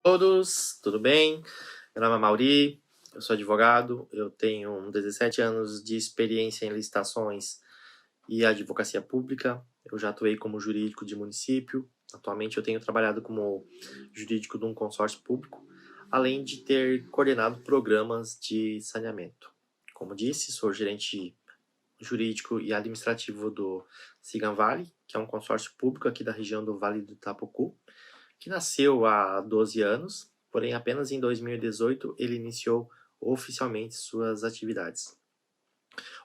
Todos, tudo bem? Meu nome é Mauri, eu sou advogado, eu tenho 17 anos de experiência em licitações e advocacia pública. Eu já atuei como jurídico de município, atualmente eu tenho trabalhado como jurídico de um consórcio público, além de ter coordenado programas de saneamento. Como disse, sou gerente jurídico e administrativo do Sigan Vale, que é um consórcio público aqui da região do Vale do Itapocu, que nasceu há 12 anos, porém apenas em 2018 ele iniciou oficialmente suas atividades.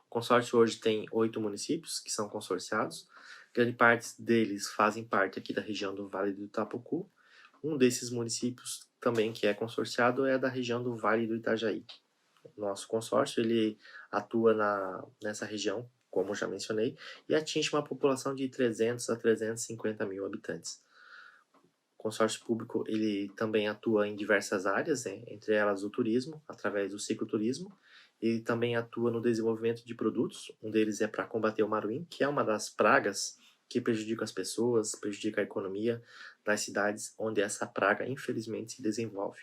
O consórcio hoje tem 8 municípios que são consorciados, grande parte deles fazem parte aqui da região do Vale do Itapocu. Um desses municípios também que é consorciado é da região do Vale do Itajaí. O nosso consórcio ele atua nessa região, como já mencionei, e atinge uma população de 300 a 350 mil habitantes. O consórcio público ele também atua em diversas áreas, entre elas o turismo, através do cicloturismo. Ele também atua no desenvolvimento de produtos, um deles é para combater o maruim, que é uma das pragas que prejudica as pessoas, prejudica a economia das cidades onde essa praga infelizmente se desenvolve.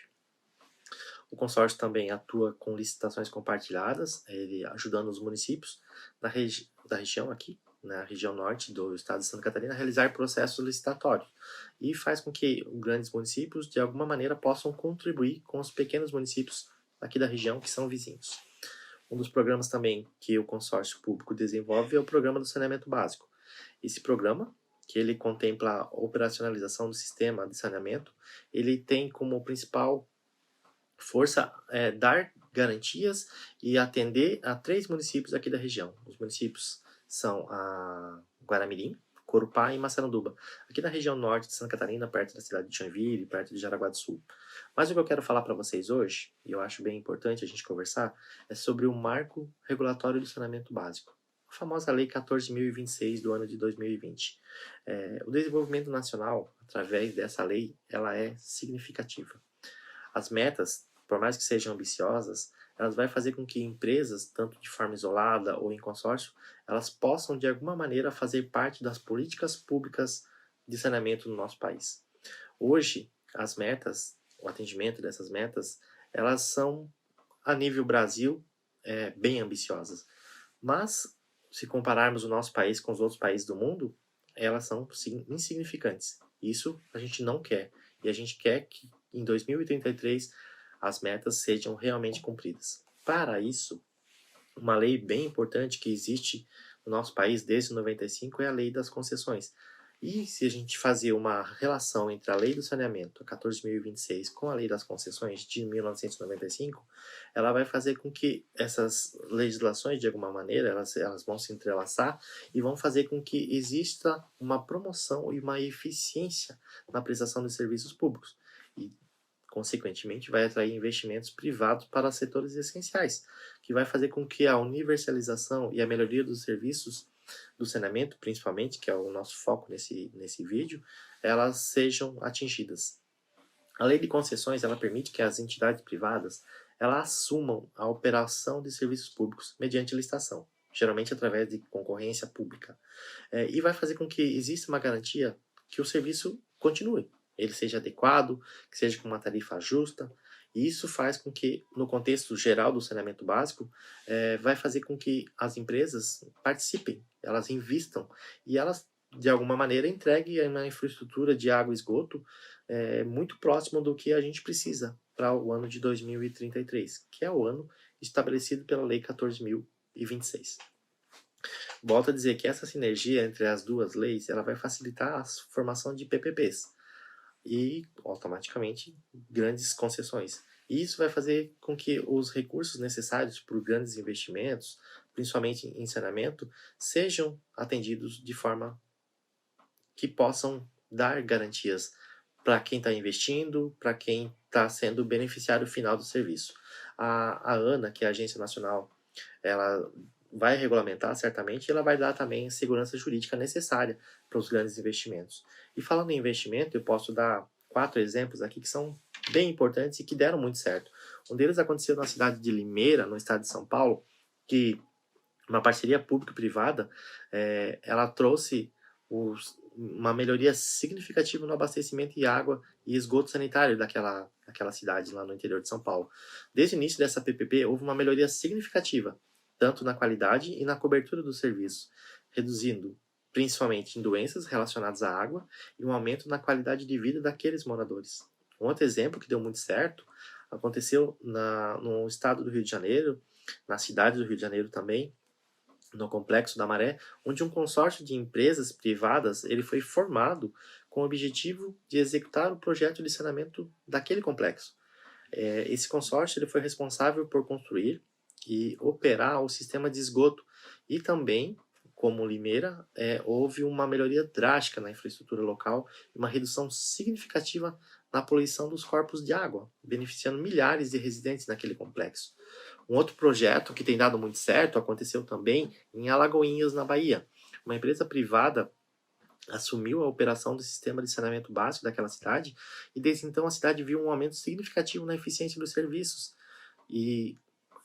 O consórcio também atua com licitações compartilhadas, ele ajudando os municípios da região aqui, na região norte do estado de Santa Catarina, a realizar processos licitatórios e faz com que grandes municípios, de alguma maneira, possam contribuir com os pequenos municípios aqui da região que são vizinhos. Um dos programas também que o consórcio público desenvolve é o programa do saneamento básico. Esse programa, que ele contempla a operacionalização do sistema de saneamento, ele tem como principal força dar garantias e atender a 3 municípios aqui da região. Os municípios são a Guaramirim, Corupá e Massaranduba, aqui na região norte de Santa Catarina, perto da cidade de Joinville, perto de Jaraguá do Sul. Mas o que eu quero falar para vocês hoje, e eu acho bem importante a gente conversar, é sobre o marco regulatório do saneamento básico, a famosa Lei 14.026 do ano de 2020. O desenvolvimento nacional, através dessa lei, ela é significativa. As metas, por mais que sejam ambiciosas, elas vão fazer com que empresas, tanto de forma isolada ou em consórcio, elas possam de alguma maneira fazer parte das políticas públicas de saneamento no nosso país. Hoje, as metas, o atendimento dessas metas, elas são a nível Brasil bem ambiciosas, mas se compararmos o nosso país com os outros países do mundo, elas são sim, insignificantes. Isso a gente não quer, e a gente quer que em 2033 as metas sejam realmente cumpridas. Para isso, uma lei bem importante que existe no nosso país desde 95 é a Lei das Concessões. E se a gente fazer uma relação entre a Lei do Saneamento, a 14.026, com a Lei das Concessões de 1995, ela vai fazer com que essas legislações, de alguma maneira, elas vão se entrelaçar e vão fazer com que exista uma promoção e uma eficiência na prestação de serviços públicos. E consequentemente, vai atrair investimentos privados para setores essenciais, que vai fazer com que a universalização e a melhoria dos serviços do saneamento, principalmente, que é o nosso foco nesse vídeo, elas sejam atingidas. A lei de concessões ela permite que as entidades privadas elas assumam a operação de serviços públicos mediante licitação, geralmente através de concorrência pública, e vai fazer com que exista uma garantia que o serviço continue, ele seja adequado, que seja com uma tarifa justa, e isso faz com que, no contexto geral do saneamento básico, vai fazer com que as empresas participem, elas invistam e elas, de alguma maneira, entreguem uma infraestrutura de água e esgoto muito próximo do que a gente precisa para o ano de 2033, que é o ano estabelecido pela Lei 14.026. Volto a dizer que essa sinergia entre as duas leis ela vai facilitar a formação de PPPs e, automaticamente, grandes concessões. E isso vai fazer com que os recursos necessários para grandes investimentos, principalmente em saneamento, sejam atendidos de forma que possam dar garantias para quem está investindo, para quem está sendo beneficiário final do serviço. A ANA, que é a Agência Nacional, ela vai regulamentar certamente e ela vai dar também a segurança jurídica necessária para os grandes investimentos. E falando em investimento, eu posso dar 4 exemplos aqui que são bem importantes e que deram muito certo. Um deles aconteceu na cidade de Limeira, no estado de São Paulo, que uma parceria público-privada, ela trouxe uma melhoria significativa no abastecimento de água e esgoto sanitário daquela cidade lá no interior de São Paulo. Desde o início dessa PPP, houve uma melhoria significativa, tanto na qualidade e na cobertura do serviço, reduzindo principalmente em doenças relacionadas à água e um aumento na qualidade de vida daqueles moradores. Um outro exemplo que deu muito certo aconteceu no estado do Rio de Janeiro, na cidade do Rio de Janeiro também, no Complexo da Maré, onde um consórcio de empresas privadas ele foi formado com o objetivo de executar o projeto de saneamento daquele complexo. Esse consórcio ele foi responsável por construir e operar o sistema de esgoto e também, como Limeira, houve uma melhoria drástica na infraestrutura local e uma redução significativa na poluição dos corpos de água, beneficiando milhares de residentes naquele complexo. Um outro projeto que tem dado muito certo aconteceu também em Alagoinhas, na Bahia. Uma empresa privada assumiu a operação do sistema de saneamento básico daquela cidade e desde então a cidade viu um aumento significativo na eficiência dos serviços. E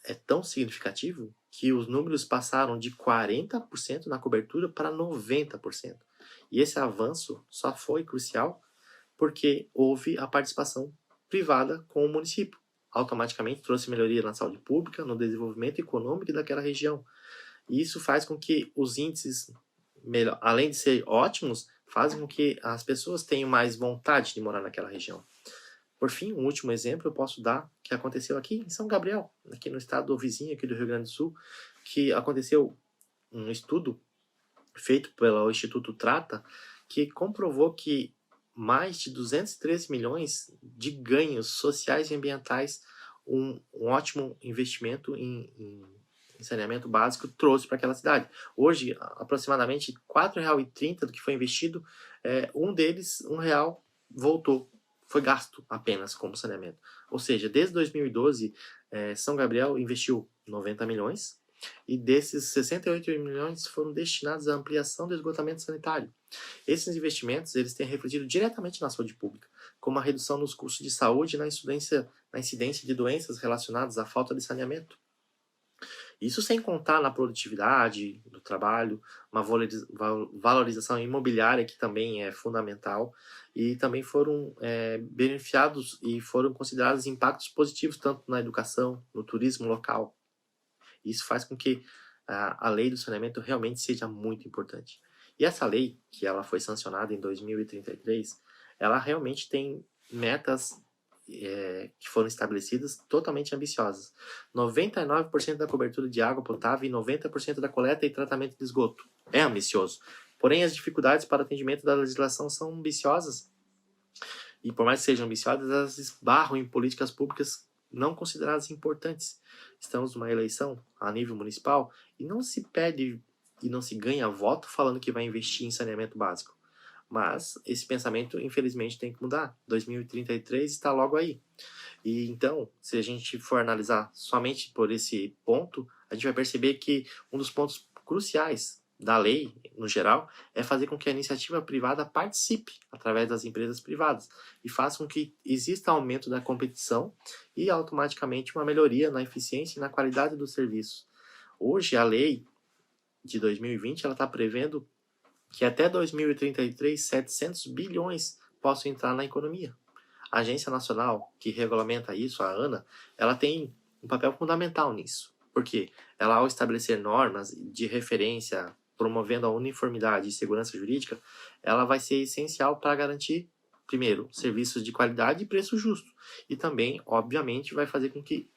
é tão significativo que os números passaram de 40% na cobertura para 90%. E esse avanço só foi crucial porque houve a participação privada com o município. Automaticamente trouxe melhoria na saúde pública, no desenvolvimento econômico daquela região. E isso faz com que os índices, além de ser ótimos, fazem com que as pessoas tenham mais vontade de morar naquela região. Por fim, um último exemplo eu posso dar que aconteceu aqui em São Gabriel, aqui no estado vizinho aqui do Rio Grande do Sul, que aconteceu um estudo feito pelo Instituto Trata, que comprovou que mais de 213 milhões de ganhos sociais e ambientais um ótimo investimento em saneamento básico trouxe para aquela cidade. Hoje, aproximadamente R$ 4,30 do que foi investido, um deles, R$ 1 voltou, foi gasto apenas como saneamento. Ou seja, desde 2012, São Gabriel investiu 90 milhões, e desses 68 milhões foram destinados à ampliação do esgotamento sanitário. Esses investimentos eles têm refletido diretamente na saúde pública, como a redução nos custos de saúde e na incidência de doenças relacionadas à falta de saneamento. Isso sem contar na produtividade do trabalho, uma valorização imobiliária que também é fundamental, e também foram beneficiados e foram considerados impactos positivos tanto na educação, no turismo local. Isso faz com que a lei do saneamento realmente seja muito importante. E essa lei, que ela foi sancionada em 2033, ela realmente tem metas que foram estabelecidas totalmente ambiciosas. 99% da cobertura de água potável e 90% da coleta e tratamento de esgoto. É ambicioso. Porém, as dificuldades para o atendimento da legislação são ambiciosas. E por mais que sejam ambiciosas, elas esbarram em políticas públicas não consideradas importantes. Estamos numa eleição a nível municipal e não se pede e não se ganha voto falando que vai investir em saneamento básico. Mas esse pensamento, infelizmente, tem que mudar. 2033 está logo aí. E então, se a gente for analisar somente por esse ponto, a gente vai perceber que um dos pontos cruciais da lei, no geral, é fazer com que a iniciativa privada participe através das empresas privadas e faça com que exista aumento da competição e automaticamente uma melhoria na eficiência e na qualidade do serviço. Hoje, a lei de 2020 ela está prevendo que até 2033, 700 bilhões possam entrar na economia. A Agência Nacional que regulamenta isso, a ANA, ela tem um papel fundamental nisso. Porque ela, ao estabelecer normas de referência, promovendo a uniformidade e segurança jurídica, ela vai ser essencial para garantir, primeiro, serviços de qualidade e preço justo. E também, obviamente, vai fazer com que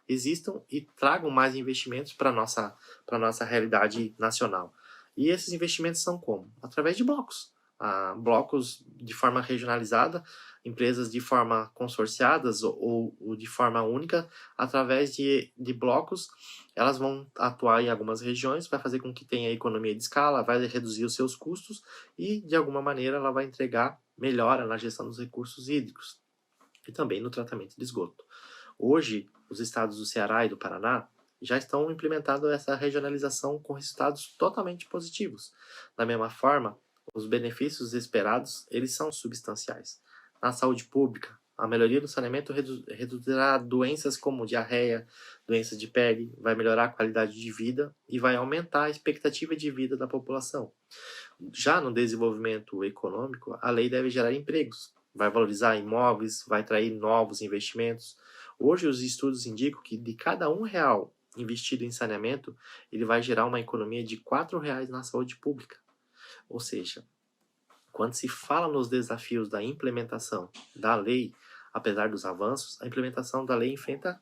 existam e tragam mais investimentos para a nossa realidade nacional. E esses investimentos são como? Através de blocos. Blocos de forma regionalizada, empresas de forma consorciadas ou de forma única, através de blocos, elas vão atuar em algumas regiões, vai fazer com que tenha economia de escala, vai reduzir os seus custos e, de alguma maneira, ela vai entregar melhora na gestão dos recursos hídricos e também no tratamento de esgoto. Hoje, os estados do Ceará e do Paraná já estão implementando essa regionalização com resultados totalmente positivos. Da mesma forma, os benefícios esperados, eles são substanciais. Na saúde pública, a melhoria do saneamento reduzirá doenças como diarreia, doenças de pele, vai melhorar a qualidade de vida e vai aumentar a expectativa de vida da população. Já no desenvolvimento econômico, a lei deve gerar empregos, vai valorizar imóveis, vai atrair novos investimentos. Hoje, os estudos indicam que de cada R$ 1 investido em saneamento, ele vai gerar uma economia de R$ 4 na saúde pública. Ou seja, quando se fala nos desafios da implementação da lei, apesar dos avanços, a implementação da lei enfrenta,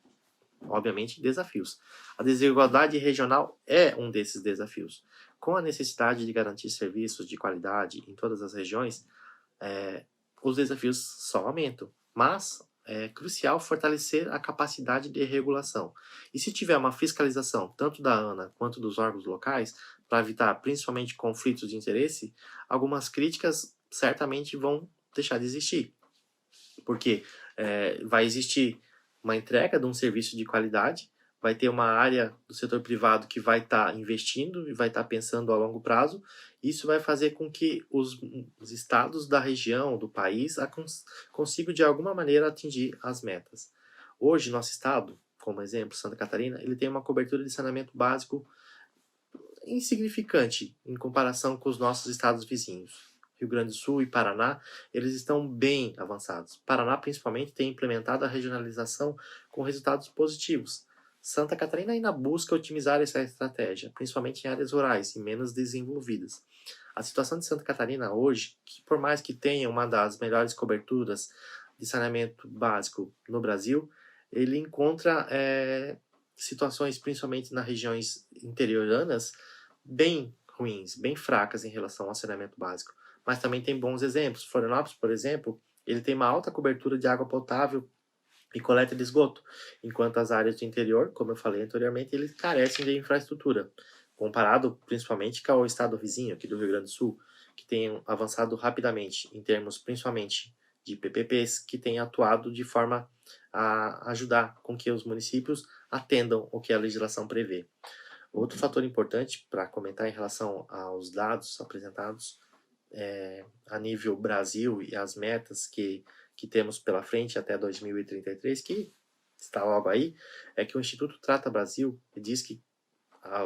obviamente, desafios. A desigualdade regional é um desses desafios. Com a necessidade de garantir serviços de qualidade em todas as regiões, os desafios só aumentam. Mas é crucial fortalecer a capacidade de regulação. E se tiver uma fiscalização, tanto da ANA quanto dos órgãos locais, para evitar principalmente conflitos de interesse, algumas críticas certamente vão deixar de existir. Porque vai existir uma entrega de um serviço de qualidade, vai ter uma área do setor privado que vai estar investindo e vai estar pensando a longo prazo. Isso vai fazer com que os estados da região, do país, consigam de alguma maneira atingir as metas. Hoje, nosso estado, como exemplo, Santa Catarina, ele tem uma cobertura de saneamento básico insignificante em comparação com os nossos estados vizinhos. Rio Grande do Sul e Paraná, eles estão bem avançados. Paraná, principalmente, tem implementado a regionalização com resultados positivos. Santa Catarina ainda busca otimizar essa estratégia, principalmente em áreas rurais e menos desenvolvidas. A situação de Santa Catarina hoje, que por mais que tenha uma das melhores coberturas de saneamento básico no Brasil, ele encontra situações, principalmente nas regiões interioranas, bem ruins, bem fracas em relação ao saneamento básico. Mas também tem bons exemplos. Florianópolis, por exemplo, ele tem uma alta cobertura de água potável e coleta de esgoto, enquanto as áreas do interior, como eu falei anteriormente, eles carecem de infraestrutura, comparado principalmente com o estado vizinho, aqui do Rio Grande do Sul, que tem avançado rapidamente em termos principalmente de PPPs, que tem atuado de forma a ajudar com que os municípios atendam o que a legislação prevê. Outro fator importante para comentar em relação aos dados apresentados a nível Brasil e as metas que temos pela frente até 2033, que está logo aí, é que o Instituto Trata Brasil diz que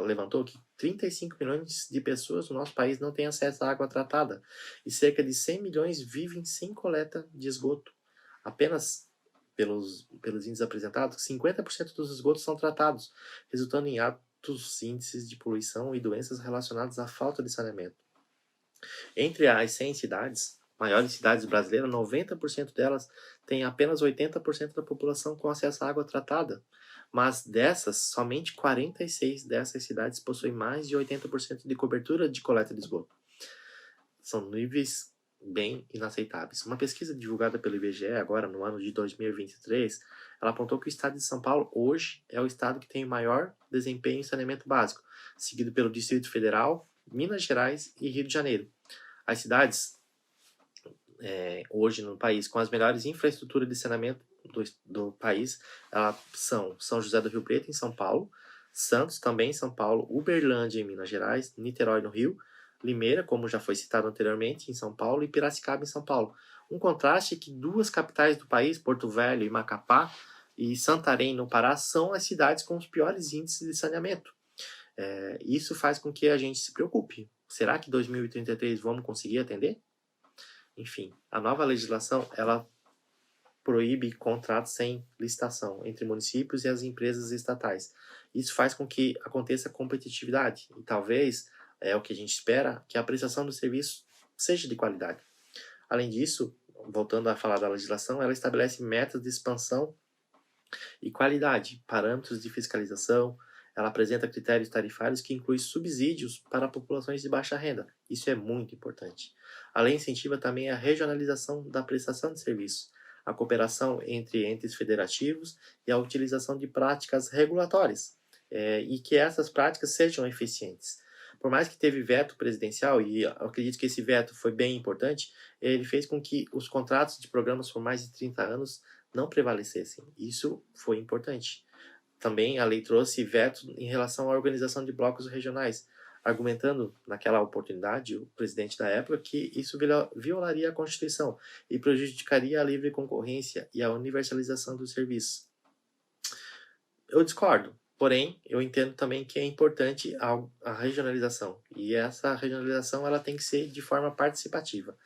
levantou que 35 milhões de pessoas no nosso país não têm acesso à água tratada e cerca de 100 milhões vivem sem coleta de esgoto. Apenas pelos índices apresentados, 50% dos esgotos são tratados, resultando em altos índices de poluição e doenças relacionadas à falta de saneamento. Entre as 100 cidades, maiores cidades brasileiras, 90% delas têm apenas 80% da população com acesso à água tratada. Mas dessas, somente 46 dessas cidades possuem mais de 80% de cobertura de coleta de esgoto. São níveis bem inaceitáveis. Uma pesquisa divulgada pelo IBGE agora no ano de 2023, ela apontou que o estado de São Paulo hoje é o estado que tem o maior desempenho em saneamento básico, seguido pelo Distrito Federal, Minas Gerais e Rio de Janeiro. As cidades hoje no país com as melhores infraestruturas de saneamento do país são São José do Rio Preto, em São Paulo, Santos, também em São Paulo, Uberlândia, em Minas Gerais, Niterói, no Rio, Limeira, como já foi citado anteriormente, em São Paulo, e Piracicaba, em São Paulo. Um contraste é que duas capitais do país, Porto Velho e Macapá, e Santarém, no Pará, são as cidades com os piores índices de saneamento. Isso faz com que a gente se preocupe. Será que em 2033 vamos conseguir atender? Enfim, a nova legislação, ela proíbe contratos sem licitação entre municípios e as empresas estatais. Isso faz com que aconteça competitividade e talvez, é o que a gente espera, que a prestação do serviço seja de qualidade. Além disso, voltando a falar da legislação, ela estabelece metas de expansão e qualidade, parâmetros de fiscalização, ela apresenta critérios tarifários que incluem subsídios para populações de baixa renda. Isso é muito importante. A lei incentiva também a regionalização da prestação de serviços, a cooperação entre entes federativos e a utilização de práticas regulatórias, e que essas práticas sejam eficientes. Por mais que teve veto presidencial, e eu acredito que esse veto foi bem importante, ele fez com que os contratos de programas por mais de 30 anos não prevalecessem. Isso foi importante. Também a lei trouxe veto em relação à organização de blocos regionais, argumentando naquela oportunidade o presidente da época que isso violaria a Constituição e prejudicaria a livre concorrência e a universalização dos serviços. Eu discordo. Porém, eu entendo também que é importante a regionalização. E essa regionalização ela tem que ser de forma participativa,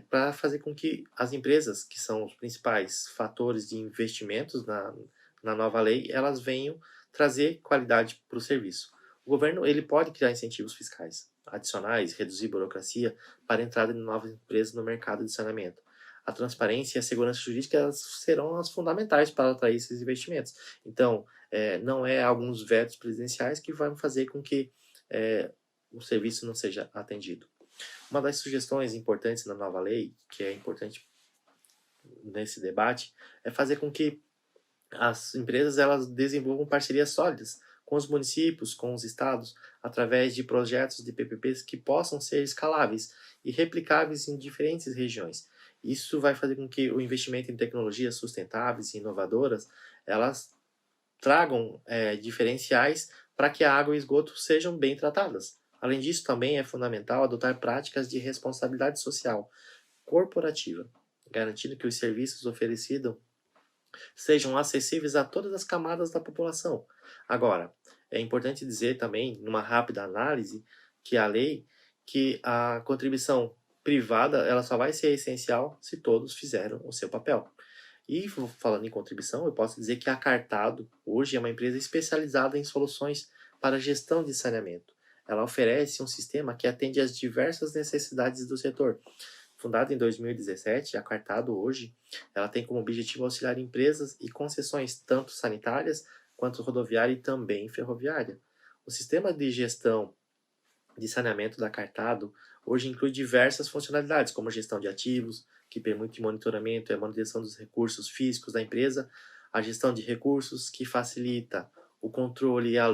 para fazer com que as empresas, que são os principais fatores de investimentos na nova lei, elas venham trazer qualidade para o serviço. O governo ele pode criar incentivos fiscais adicionais, reduzir burocracia para a entrada de novas empresas no mercado de saneamento. A transparência e a segurança jurídica elas serão as fundamentais para atrair esses investimentos. Então, não é alguns vetos presidenciais que vão fazer com que o serviço não seja atendido. Uma das sugestões importantes na nova lei, que é importante nesse debate, é fazer com que as empresas elas desenvolvam parcerias sólidas com os municípios, com os estados, através de projetos de PPPs que possam ser escaláveis e replicáveis em diferentes regiões. Isso vai fazer com que o investimento em tecnologias sustentáveis e inovadoras elas tragam diferenciais para que a água e o esgoto sejam bem tratadas. Além disso, também é fundamental adotar práticas de responsabilidade social corporativa, garantindo que os serviços oferecidos sejam acessíveis a todas as camadas da população. Agora, é importante dizer também, numa rápida análise, que a contribuição privada ela só vai ser essencial se todos fizeram o seu papel. E falando em contribuição, eu posso dizer que a Cartado hoje é uma empresa especializada em soluções para gestão de saneamento. Ela oferece um sistema que atende às diversas necessidades do setor. Fundada em 2017, a Cartado hoje ela tem como objetivo auxiliar empresas e concessões tanto sanitárias quanto rodoviária e também ferroviária. O sistema de gestão de saneamento da Cartado hoje inclui diversas funcionalidades, como gestão de ativos, que permite monitoramento e a manutenção dos recursos físicos da empresa, a gestão de recursos, que facilita o controle e a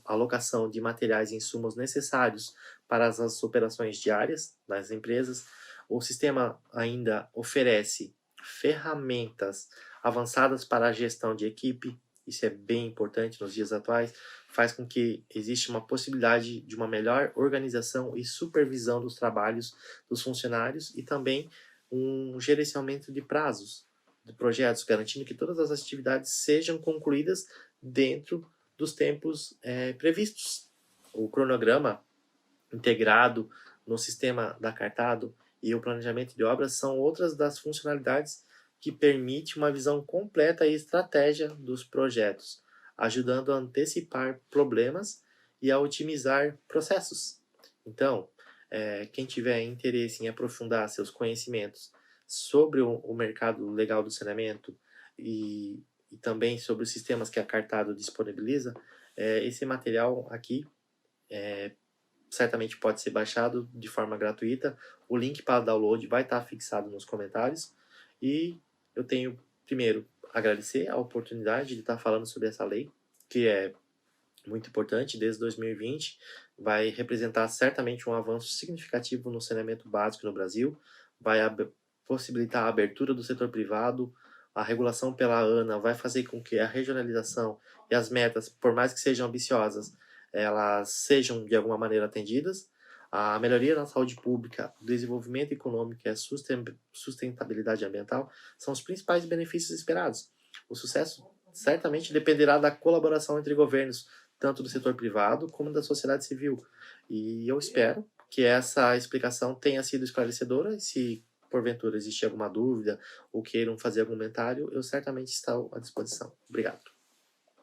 alocação de materiais e insumos necessários para as operações diárias das empresas. O sistema ainda oferece ferramentas avançadas para a gestão de equipe, isso é bem importante nos dias atuais, faz com que exista uma possibilidade de uma melhor organização e supervisão dos trabalhos dos funcionários e também um gerenciamento de prazos de projetos, garantindo que todas as atividades sejam concluídas dentro dos tempos previstos. O cronograma integrado no sistema da Cartado e o planejamento de obras são outras das funcionalidades que permite uma visão completa e estratégia dos projetos, ajudando a antecipar problemas e a otimizar processos. Então, quem tiver interesse em aprofundar seus conhecimentos sobre o mercado legal do saneamento e também sobre os sistemas que a Cartado disponibiliza, esse material aqui certamente pode ser baixado de forma gratuita. O link para download vai estar fixado nos comentários. E eu tenho, primeiro, agradecer a oportunidade de estar falando sobre essa lei, que é muito importante desde 2020, vai representar certamente um avanço significativo no saneamento básico no Brasil, vai possibilitar a abertura do setor privado, a regulação pela ANA vai fazer com que a regionalização e as metas, por mais que sejam ambiciosas, elas sejam de alguma maneira atendidas. A melhoria na saúde pública, o desenvolvimento econômico e a sustentabilidade ambiental são os principais benefícios esperados. O sucesso certamente dependerá da colaboração entre governos, tanto do setor privado como da sociedade civil. E eu espero que essa explicação tenha sido esclarecedora. E se porventura existir alguma dúvida ou queiram fazer algum comentário, eu certamente estou à disposição. Obrigado.